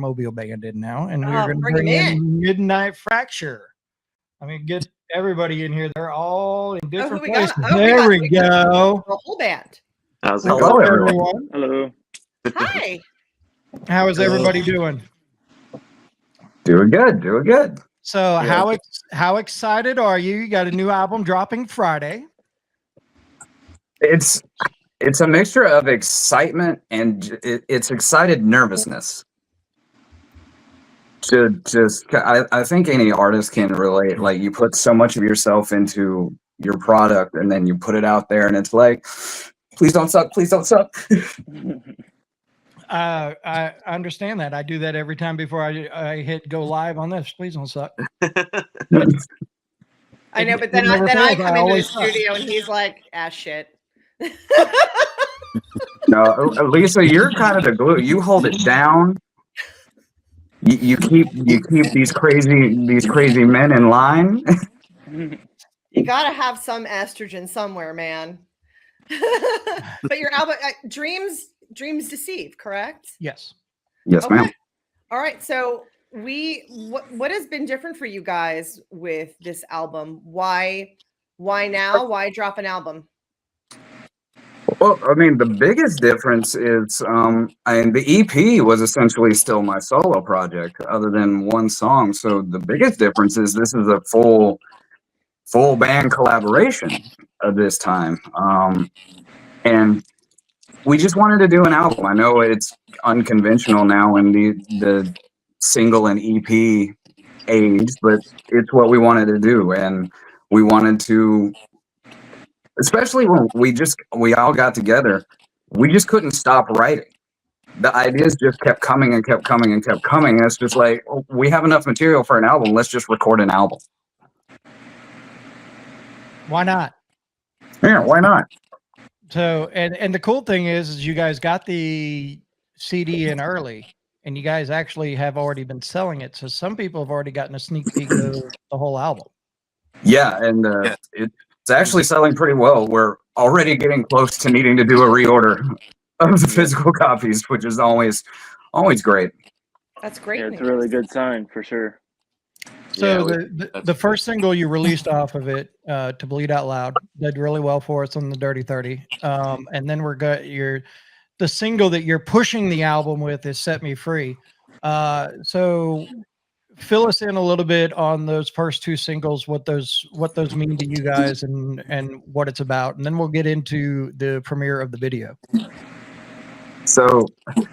Mobile band in now, and we're Oh, going to bring 'em bring in. in Midnight Fracture. I mean, get everybody in here. They're all in different who we got? places. Oh, There we we got go. the whole band. How's it Hello, going? everyone. Hello. Hi. How is everybody doing? Doing good, doing good. So, Yeah. how excited are you? You got a new album dropping Friday. It's a mixture of excitement and it's excited nervousness. I think any artist can relate. Like, you put so much of yourself into your product, and then you put it out there, and it's like, please don't suck, please don't suck. I understand that. I do that every time before I hit go live on this. Please don't suck. I know, but then I come into the studio and he's like, shit. No, Lisa, you're kind of the glue. You hold it down. You keep these crazy men in line. You gotta have some estrogen somewhere, man. But your album, Dreams Deceive, correct? Yes. Yes, Okay. ma'am. All right. So what has been different for you guys with this album? Why now? Why drop an album? Well, I mean, the biggest difference is, the EP was essentially still my solo project, other than one song. So the biggest difference is this is a full band collaboration of this time, and we just wanted to do an album. I know it's unconventional now in the single and EP age, but it's what we wanted to do, and we wanted to. Especially when we all got together, we just couldn't stop writing. The ideas just kept coming and kept coming and kept coming. And it's just like, we have enough material for an album. Let's just record an album. Why not? Yeah, why not? So, and the cool thing is you guys got the CD in early, and you guys actually have already been selling it. So some people have already gotten a sneak peek of the whole album. Yeah, and it's actually selling pretty well. We're already getting close to needing to do a reorder of the physical copies, which is always great. That's great. Yeah, it's a really good sign for sure. So the first single you released off of it, To Bleed Out Loud, did really well for us on the Dirty 30. And then the single that you're pushing the album with is Set Me Free. So fill us in a little bit on those first two singles, what those mean to you guys and what it's about. And then we'll get into the premiere of the video. So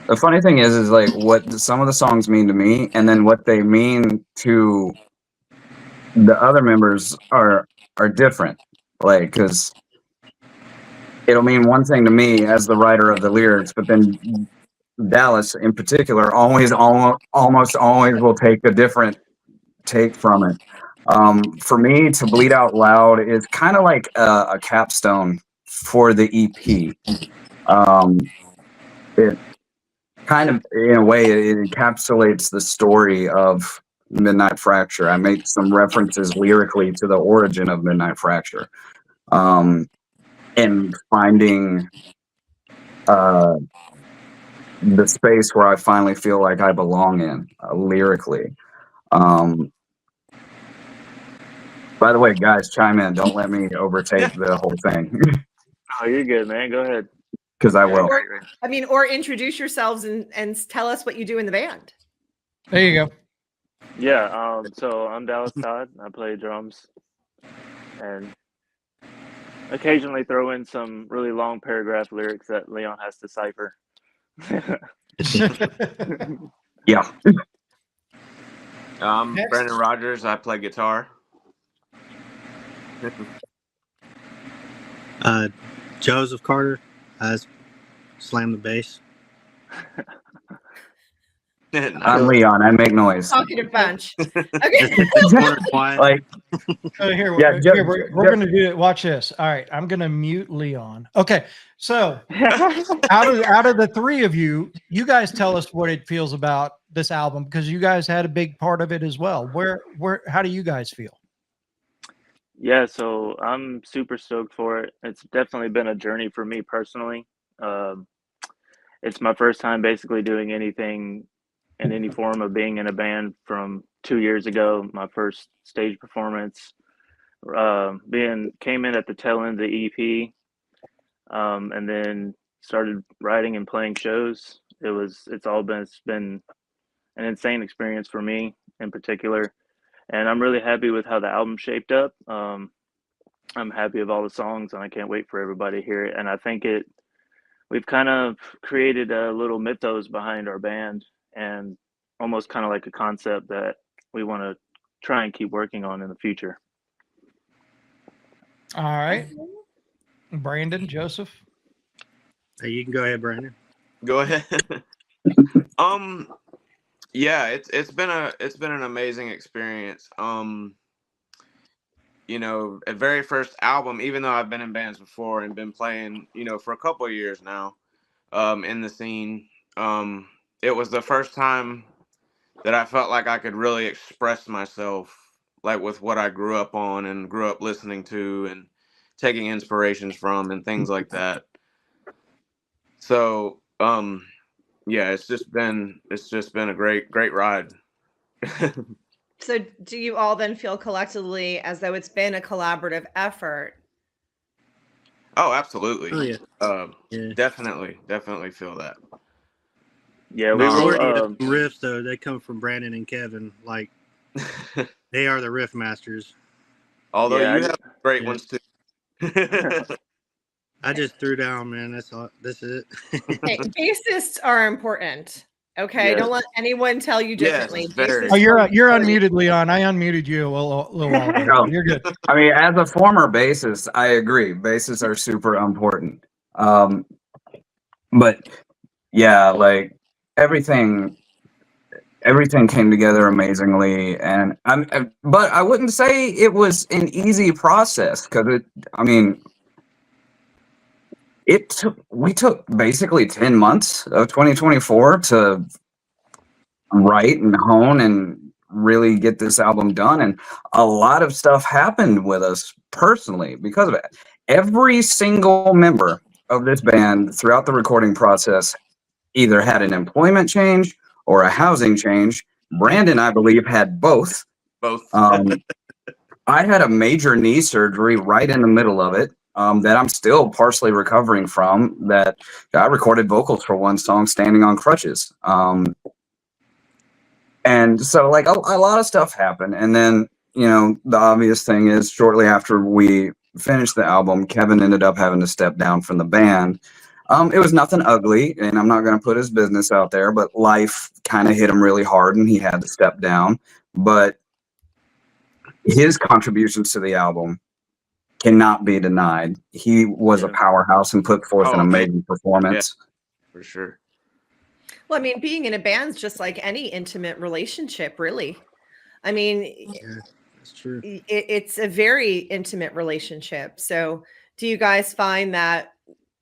the funny thing is like what some of the songs mean to me, and then what they mean to the other members are different. Like, because it'll mean one thing to me as the writer of the lyrics, but then Dallas in particular almost always will take a different take from it. For me, To Bleed Out Loud is kind of like a capstone for the EP. It kind of, in a way, it encapsulates the story of Midnight Fracture. I make some references lyrically to the origin of Midnight Fracture, and finding the space where I finally feel like I belong in lyrically. By the way, guys, chime in. Don't let me overtake the whole thing. Oh, you're good, man. Go ahead. Because I will. Or introduce yourselves and tell us what you do in the band. There you go. Yeah. So I'm Dallas Todd. I play drums, and occasionally throw in some really long paragraph lyrics that Leon has to cipher. Yeah. Brandon Rogers. I play guitar. Joseph Carter. I slam the bass. I'm Leon. I make noise. Talkative bunch. Okay. Like, here, yeah, we're going to do it. Watch this. All right. I'm going to mute Leon. Okay. So out of the three of you, you guys tell us what it feels about this album, because you guys had a big part of it as well. How do you guys feel? Yeah, so I'm super stoked for it. It's definitely been a journey for me personally. It's my first time basically doing anything in any form of being in a band from 2 years ago, my first stage performance. Came in at the tail end of the EP, and then started writing and playing shows. It's been an insane experience for me in particular, and I'm really happy with how the album shaped up. I'm happy with all the songs, and I can't wait for everybody to hear it. And I think we've kind of created a little mythos behind our band, and almost kind of like a concept that we want to try and keep working on in the future. All right, Brandon, Joseph. Hey, you can go ahead, Brandon. Go ahead. Yeah, it's been an amazing experience. You know, a very first album, even though I've been in bands before and been playing, you know, for a couple of years now, in the scene. It was the first time that I felt like I could really express myself, like with what I grew up on and grew up listening to and taking inspirations from and things like that. So, yeah, it's just been a great ride. So do you all then feel collectively as though it's been a collaborative effort? Oh, absolutely. Oh yeah. Yeah. Definitely feel that. Yeah, we Majority were. of the riffs though, they come from Brandon and Kevin. Like they are the riff masters. Although Yeah, you have great yeah. ones too. I just threw down, man. That's all. That's it. Hey, bassists are important. Okay, Yes. don't let anyone tell you differently. Yes, very. Bassists Oh, you're are unmuted, Leon. I unmuted you a little while ago. No. You're good. I mean, as a former bassist, I agree. Bassists are super important. But yeah, like everything came together amazingly, and but I wouldn't say it was an easy process because we took basically 10 months of 2024 to write and hone and really get this album done, and a lot of stuff happened with us personally because of it. Every single member of this band throughout the recording process either had an employment change or a housing change. Brandon, I believe, had both. Both. I had a major knee surgery right in the middle of it that I'm still partially recovering from. That I recorded vocals for one song standing on crutches. And so like a lot of stuff happened. And then, you know, the obvious thing is shortly after we finished the album, Kevin ended up having to step down from the band. It was nothing ugly, and I'm not going to put his business out there, but life kind of hit him really hard and he had to step down. But his contributions to the album cannot be denied. He was a powerhouse and put forth an amazing performance. Yeah, for sure. Well, I mean, being in a band's just like any intimate relationship, really. I mean, Yeah, that's true. It's a very intimate relationship. So do you guys find that,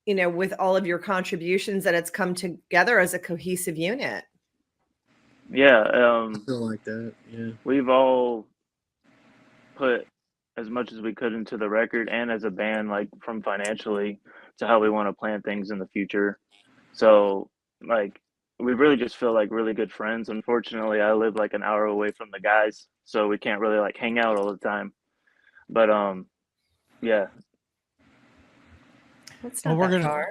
you know, with all of your contributions, that it's come together as a cohesive unit? Yeah, I feel like that. Yeah. we've all put as much as we could into the record, and as a band, like from financially to how we want to plan things in the future. So like we really just feel like really good friends. Unfortunately, I live like an hour away from the guys, so we can't really like hang out all the time. But yeah. That's Well, not we're that gonna- far.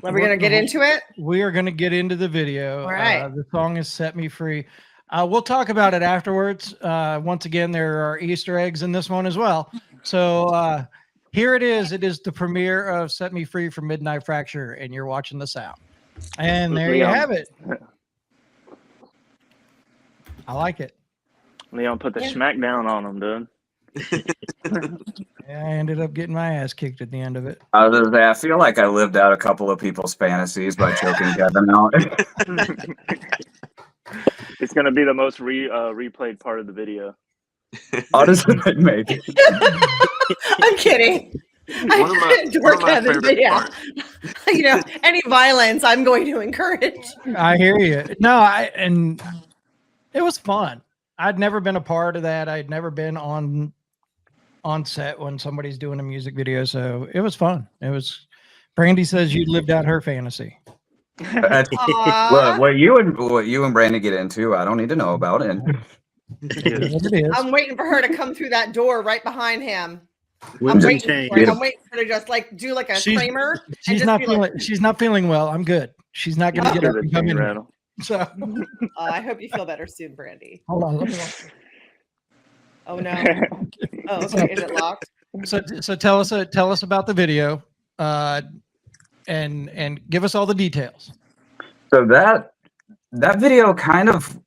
Well, we're gonna get into it. We are going to get into the video. All right. The song is Set Me Free. We'll talk about it afterwards. Once again, there are Easter eggs in this one as well. So here it is. It is the premiere of Set Me Free from Midnight Fracture, and you're watching this out. And there you Leon. have it. I like it. Leon put the smack down on him, dude. Yeah, I ended up getting my ass kicked at the end of it. Other than that, I feel like I lived out a couple of people's fantasies by choking Kevin out. It's gonna be the most replayed part of the video. Honestly, maybe. I'm kidding. One of my favorite parts. You know, any violence I'm going to encourage. I hear you. No, and it was fun. I'd never been a part of that. I'd never been on set when somebody's doing a music video, so it was fun. It was. Brandy says you lived out her fantasy. Look, what you and Brandon get into, I don't need to know about it. It is. I'm waiting for her to come through that door right behind him. With I'm the waiting chain. for it. I'm waiting for her to just like do like a Kramer. She's not feeling. She's not feeling well. I'm good. She's not going to get up and come in here. So I hope you feel better soon, Brandy. hold on. Let me. Oh no. Oh, okay. Is it locked? So tell us about the video, and give us all the details. So that video kind of,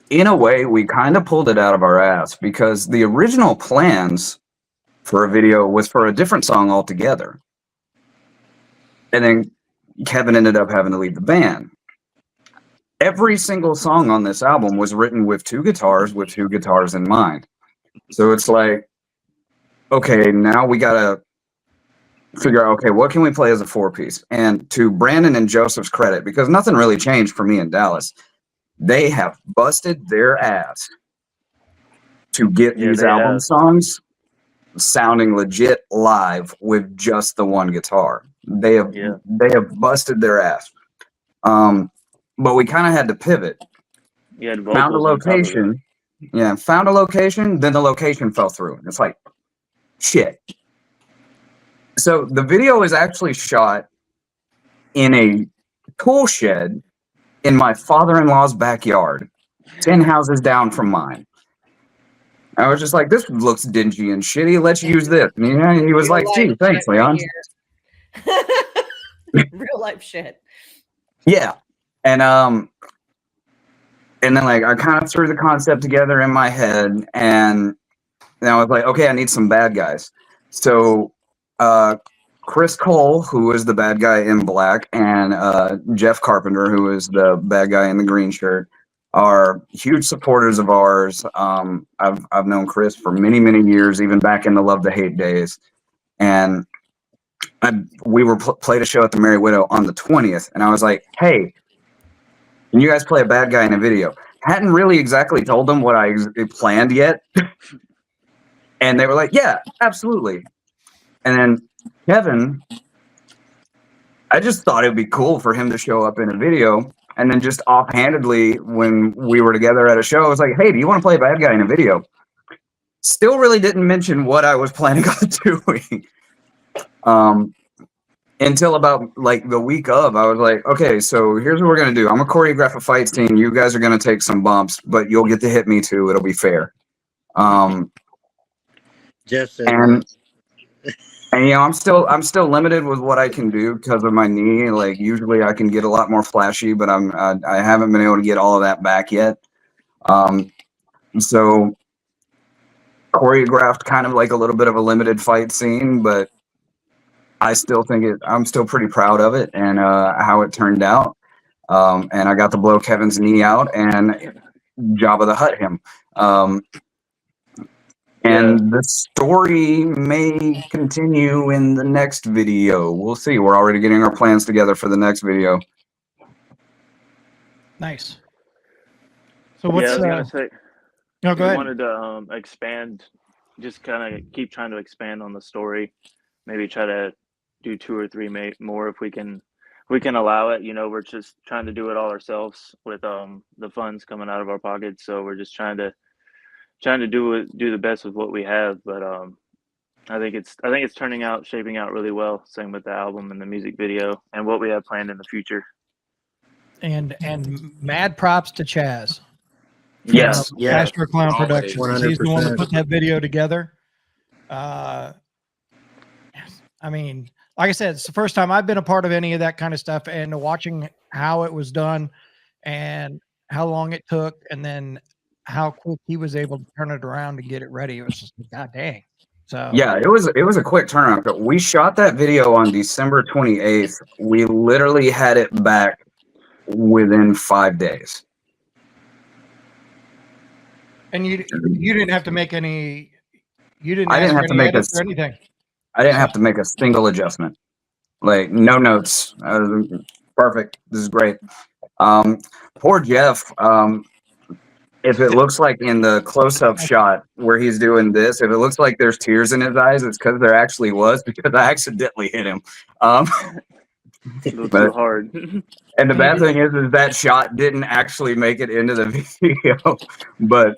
in a way, we kind of pulled it out of our ass because the original plans for a video was for a different song altogether. And then Kevin ended up having to leave the band. Every single song on this album was written with two guitars in mind. So it's like, okay, now we got to figure out, okay, what can we play as a 4-piece? And to Brandon and Joseph's credit, because nothing really changed for me in Dallas, they have busted their ass to get these album songs sounding legit live with just the one guitar. They have busted their ass. But we kind of had to pivot. Found a location. Yeah, found a location, then the location fell through. It's like, shit. So the video is actually shot in a tool shed in my father-in-law's backyard, 10 houses down from mine. I was just like, this looks dingy and shitty. Let's use this. And he was like, gee, thanks, Leon. Real life shit. Yeah. And then like I kind of threw the concept together in my head, and then I was like, okay, I need some bad guys. So Chris Cole, who is the bad guy in black, and Jeff Carpenter, who is the bad guy in the green shirt, are huge supporters of ours. I've known Chris for many, many years, even back in the Love to Hate days. And we were played a show at the Merry Widow on the 20th, and I was like, hey, can you guys play a bad guy in a video? Hadn't really exactly told them what I planned yet. And they were like, yeah, absolutely. And then Kevin, I just thought it'd be cool for him to show up in a video. And then just offhandedly, when we were together at a show, I was like, hey, do you want to play a bad guy in a video? Still really didn't mention what I was planning on doing. Until about like the week of, I was like, okay, so here's what we're going to do. I'm going to choreograph a fight scene. You guys are going to take some bumps, but you'll get to hit me too. It'll be fair. Jeff said and you know, I'm still limited with what I can do because of my knee. Like usually I can get a lot more flashy, but I haven't been able to get all of that back yet. So choreographed kind of like a little bit of a limited fight scene, but I still think I'm still pretty proud of it and how it turned out. And I got to blow Kevin's knee out and Jabba the Hutt him. And the story may continue in the next video. We'll see. We're already getting our plans together for the next video. Nice. So what's I was gonna say, no, go we ahead. wanted to expand, just kind of keep trying to expand on the story. Maybe try to do 2 or 3 more if we can allow it. You know, we're just trying to do it all ourselves with the funds coming out of our pockets. So we're just trying to do the best with what we have. But I think it's shaping out really well. Same with the album and the music video and what we have planned in the future. And mad props to Chaz. Yes. Astro Clown Always. Productions. 100%. He's the one that put that video together. I mean, like I said, it's the first time I've been a part of any of that kind of stuff, and watching how it was done and how long it took, and then how quick he was able to turn it around and get it ready. It was just, god dang. So yeah, it was a quick turnaround. But we shot that video on December 28th. We literally had it back within 5 days. And you didn't have to make any. You didn't. I didn't have to make edits or anything. I didn't have to make a single adjustment. Like no notes. Perfect. This is great. Poor Jeff. If it looks like in the close-up shot where he's doing this, if it looks like there's tears in his eyes, it's because there actually was, because I accidentally hit him. A little But too hard. and the bad thing is that shot didn't actually make it into the video, but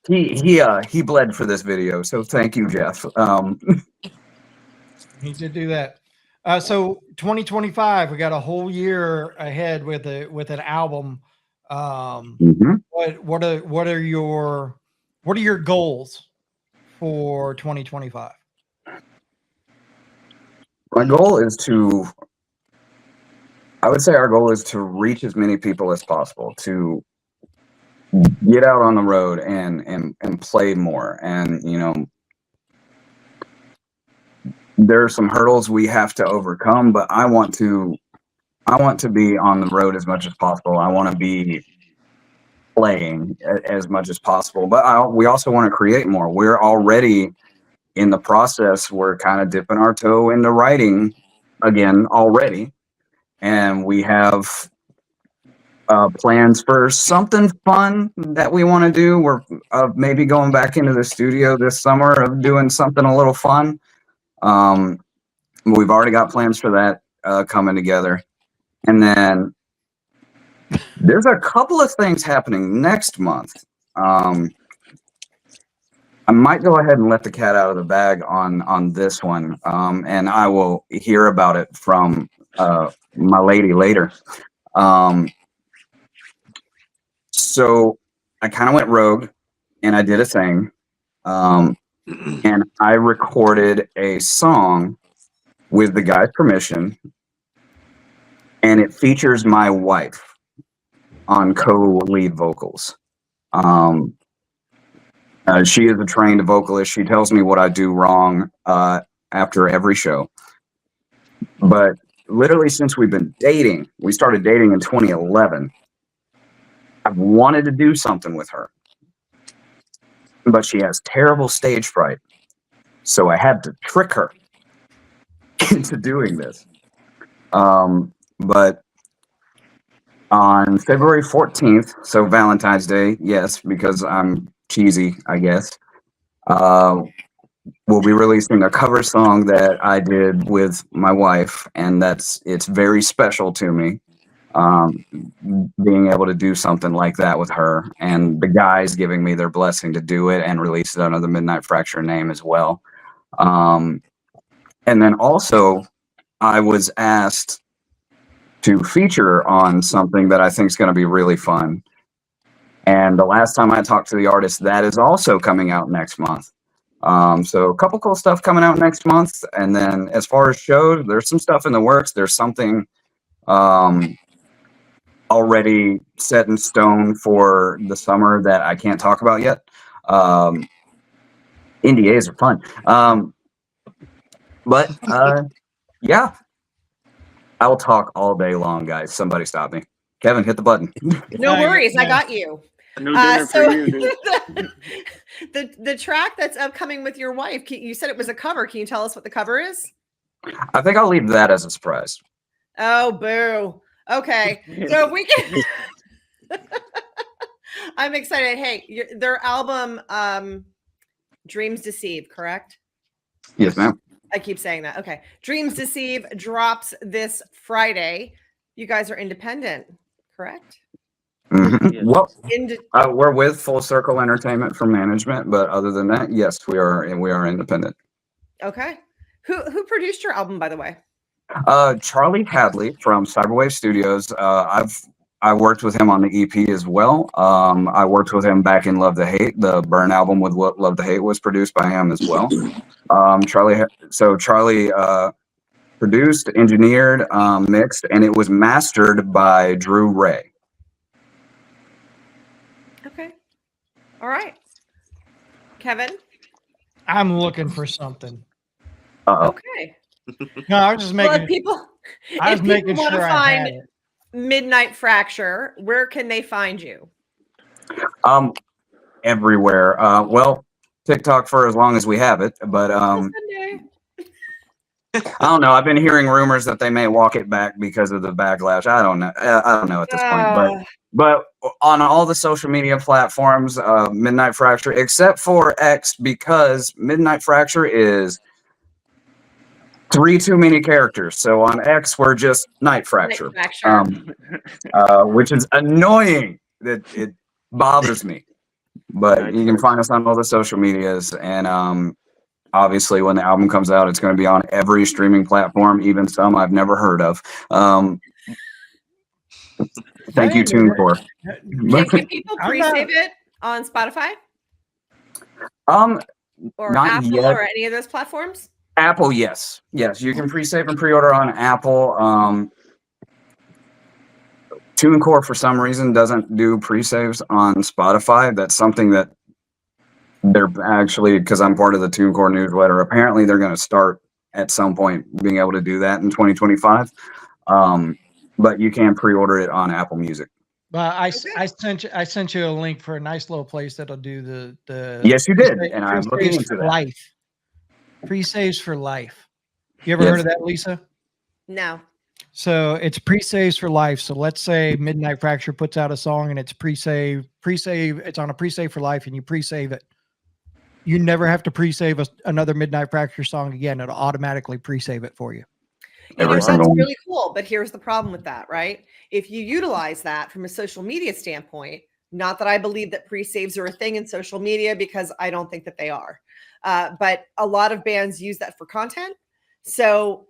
he bled for this video, so thank you, Jeff. He did do that. So 2025, we got a whole year ahead with an album. Mhm. What are your goals for 2025? My goal is to, I would say our goal is to reach as many people as possible, to get out on the road and play more. And, you know, there are some hurdles we have to overcome, but I want to be on the road as much as possible. I want to be playing as much as possible, but we also want to create more. We're already in the process. We're kind of dipping our toe into writing again already, and we have plans for something fun that we want to do. We're maybe going back into the studio this summer of doing something a little fun. We've already got plans for that coming together, and then there's a couple of things happening next month. I might go ahead and let the cat out of the bag on this one, and I will hear about it from my lady later. So I kind of went rogue, and I did a thing, and I recorded a song with the guy's permission, and it features my wife on co-lead vocals. She is a trained vocalist. She tells me what I do wrong after every show. But literally since we've been dating, we started dating in 2011, I've wanted to do something with her. But she has terrible stage fright. So I had to trick her into doing this. But on February 14th, so Valentine's Day, yes, because I'm cheesy, I guess, we'll be releasing a cover song that I did with my wife, and it's very special to me, being able to do something like that with her, and the guys giving me their blessing to do it and release it under the Midnight Fracture name as well. And then also, I was asked to feature on something that I think is going to be really fun. And the last time I talked to the artist, that is also coming out next month. So a couple cool stuff coming out next month. And then as far as shows, there's some stuff in the works. There's something already set in stone for the summer that I can't talk about yet. NDAs are fun. But yeah, I will talk all day long, guys. Somebody stop me. Kevin, hit the button. No worries, I got you. No dinner for you, dude. the track that's upcoming with your wife, you said it was a cover. Can you tell us what the cover is? I think I'll leave that as a surprise. Oh, boo. Okay. So we can I'm excited. Hey, their album Dreams Deceive, correct? Yes, ma'am. I keep saying that. Okay. Dreams Deceive drops this Friday. You guys are independent, correct? Mm-hmm. Yes. Well, we're with Full Circle Entertainment for management, but other than that, yes, we are independent. Okay. Who produced your album, by the way? Charlie Hadley from Cyberwave Studios. I worked with him on the EP as well. I worked with him back in Love to Hate. The Burn album with Love to Hate was produced by him as well. Charlie produced, engineered, mixed, and it was mastered by Drew Ray. Okay. All right. Kevin? I'm looking for something. Okay. No, I was just making. Well, people Sure I had it. Midnight Fracture, where can they find you? Everywhere. Well, TikTok for as long as we have it, but I don't know. I've been hearing rumors that they may walk it back because of the backlash. I don't know. I don't know at this point, but on all the social media platforms, Midnight Fracture, except for X, because Midnight Fracture is 3 too many characters. So on X, we're just Night Fracture, Fracture. which is annoying. That it bothers me. But Night you can find Fracture. us on all the social medias, and obviously when the album comes out, it's going to be on every streaming platform, even some I've never heard of. Thank you, TuneCore. Can people I'm pre-save not- it on Spotify or Not Apple yet. or any of those platforms? Apple, yes, you can pre-save and pre-order on Apple. TuneCore for some reason doesn't do pre-saves on Spotify. That's something that they're actually, because I'm part of the TuneCore newsletter, apparently they're going to start at some point being able to do that in 2025. But you can pre-order it on Apple Music. But I sent you a link for a nice little place that'll do the Yes, you did, and I'm looking pre-saves into for that. life. Pre-saves for life. You ever Yes. heard of that, Lisa? No. So it's pre-saves for life. So let's say Midnight Fracture puts out a song and it's pre-save. It's on a pre-save for life, and you pre-save it. You never have to pre-save another Midnight Fracture song again. It'll automatically pre-save it for you. Every That's single one. really cool. But here's the problem with that, right? If you utilize that from a social media standpoint, not that I believe that pre-saves are a thing in social media, because I don't think that they are. But a lot of bands use that for content. So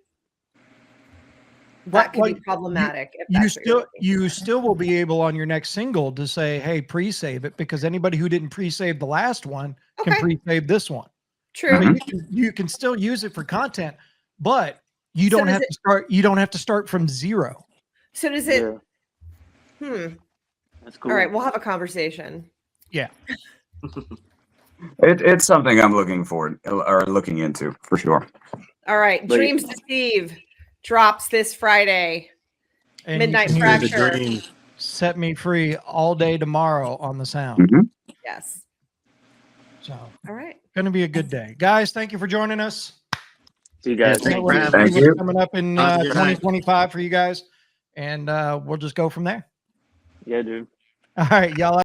that could be problematic. If that's what you're looking You for. still will be able on your next single to say, hey, pre-save it, because anybody who didn't pre-save the last one can Okay. pre-save this one. True. So you can still use it for content, but you don't have to start. You don't have to start from zero. So does it? Yeah, that's cool. All right, we'll have a conversation. Yeah. It's something I'm looking into for sure. All right, But- Dreams Deceive drops this Friday. And Midnight you can hear Fracture. The dream. Set Me Free all day tomorrow on the sound. Mhm. Yes. So All right. going to be a good day, guys. Thank you for joining us. See you guys. Yeah, thank Can't wait you. to see Thank what's you. coming up in Have a good night. 2025 for you guys, and we'll just go from there. Yeah, dude. All right, y'all.